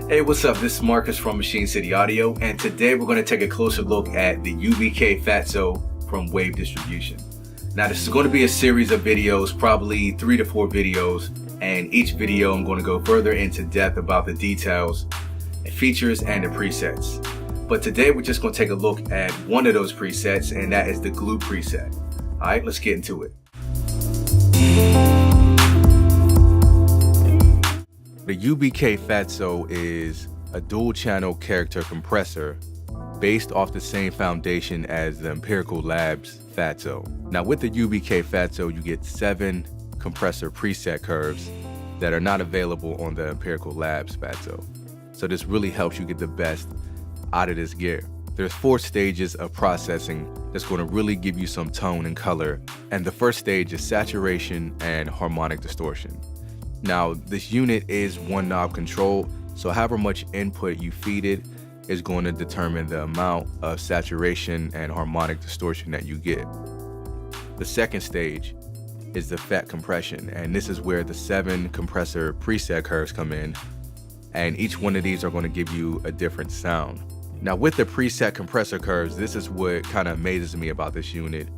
Hey, what's up? This is Marcus from Machine City Audio, and today we're going to take a closer look at the UBK Fatso from Wave Distribution. Now, this is going to be a series of videos, probably 3 to 4 videos, and each video I'm going to go further into depth about the details, and features, and the presets. But today we're just going to take a look at one of those presets, and that is the glue preset. Alright, let's get into it. The UBK Fatso is a dual-channel character compressor based off the same foundation as the Empirical Labs Fatso. Now with the UBK Fatso, you get 7 compressor preset curves that are not available on the Empirical Labs Fatso. So this really helps you get the best out of this gear. There's 4 stages of processing that's going to really give you some tone and color. And the first stage is saturation and harmonic distortion. Now, this unit is one knob controlled, so however much input you feed it is going to determine the amount of saturation and harmonic distortion that you get. The second stage is the FET compression, and this is where the 7 compressor preset curves come in, and each one of these are going to give you a different sound. Now, with the preset compressor curves, this is what kind of amazes me about this unit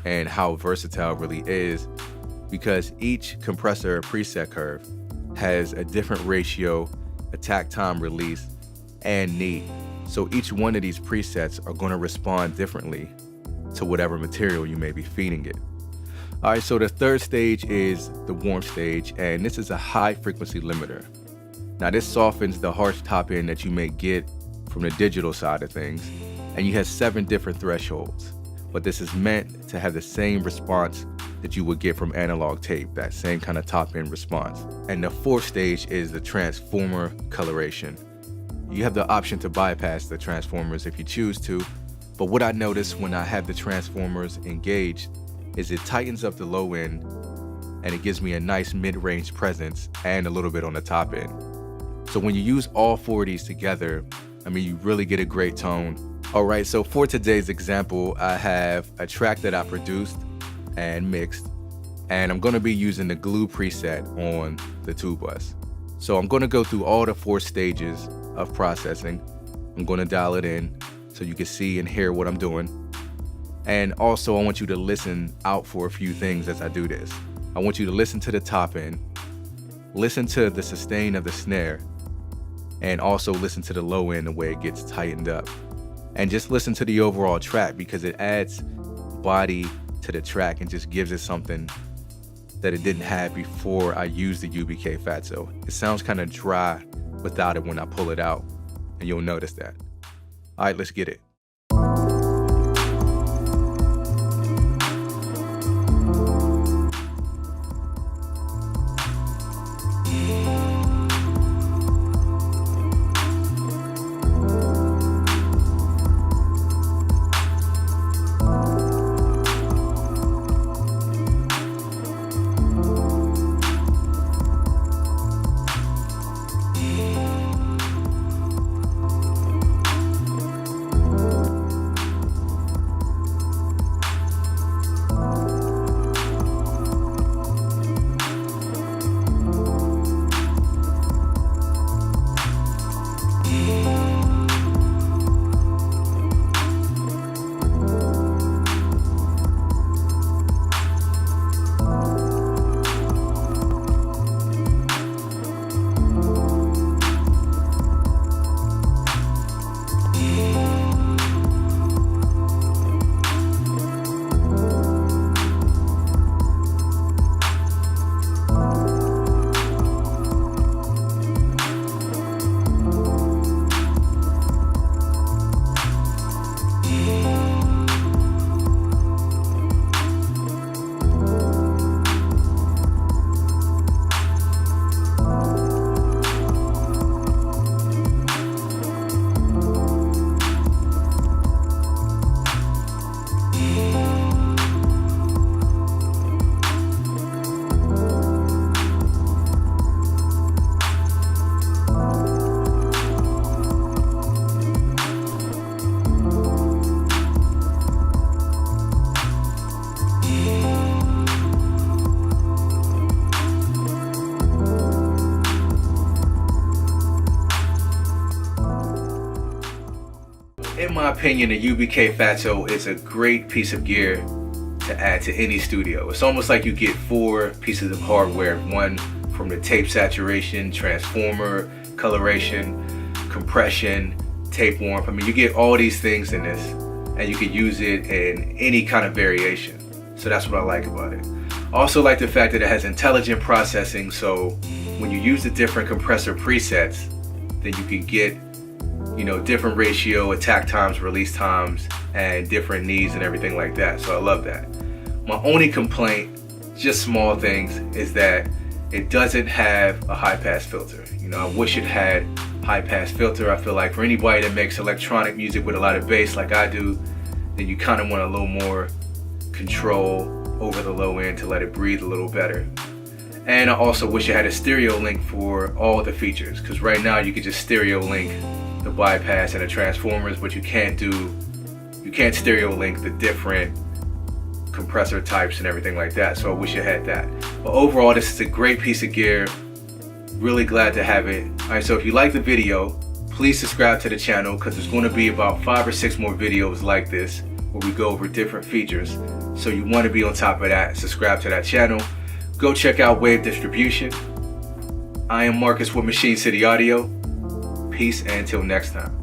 and how versatile it really is, because each compressor preset curve has a different ratio, attack time release, and need. So each one of these presets are going to respond differently to whatever material you may be feeding it. All right, so the third stage is the warm stage, and this is a high frequency limiter. Now this softens the harsh top end that you may get from the digital side of things, and you have 7 different thresholds, but this is meant to have the same response that you would get from analog tape, that same kind of top end response. And the fourth stage is the transformer coloration. You have the option to bypass the transformers if you choose to, but what I notice when I have the transformers engaged is it tightens up the low end and it gives me a nice mid-range presence and a little bit on the top end. So when you use all 4 of these together, I mean, you really get a great tone. All right, so for today's example, I have a track that I produced and mixed, and I'm going to be using the glue preset on the 2-bus. So I'm going to go through all the 4 stages of processing. I'm going to dial it in so you can see and hear what I'm doing. And also I want you to listen out for a few things as I do this. I want you to listen to the top end, listen to the sustain of the snare, and also listen to the low end, the way it gets tightened up. And just listen to the overall track, because it adds body to the track and just gives it something that it didn't have before I used the UBK Fatso. It sounds kind of dry without it when I pull it out, and you'll notice that. All right, let's get it. In my opinion, the UBK Fatso is a great piece of gear to add to any studio. It's almost like you get 4 pieces of hardware, one from the tape saturation, transformer, coloration, compression, tape warmth. I mean, you get all these things in this, and you can use it in any kind of variation. So that's what I like about it. I also like the fact that it has intelligent processing, so when you use the different compressor presets, then you can get, you know, different ratio, attack times, release times, and different needs and everything like that. So I love that. My only complaint, just small things, is that it doesn't have a high pass filter. You know, I wish it had high pass filter. I feel like for anybody that makes electronic music with a lot of bass like I do, then you kind of want a little more control over the low end to let it breathe a little better. And I also wish it had a stereo link for all the features, because right now you can just stereo link the bypass and the transformers, but you can't stereo link the different compressor types and everything like that. So I wish it had that. But overall, this is a great piece of gear. Really glad to have it. Alright, so if you like the video, please subscribe to the channel, because there's going to be about 5 or 6 more videos like this where we go over different features. So you want to be on top of that. Subscribe to that channel. Go check out Wave Distribution. I am Marcus with Machine City Audio. Peace, and until next time.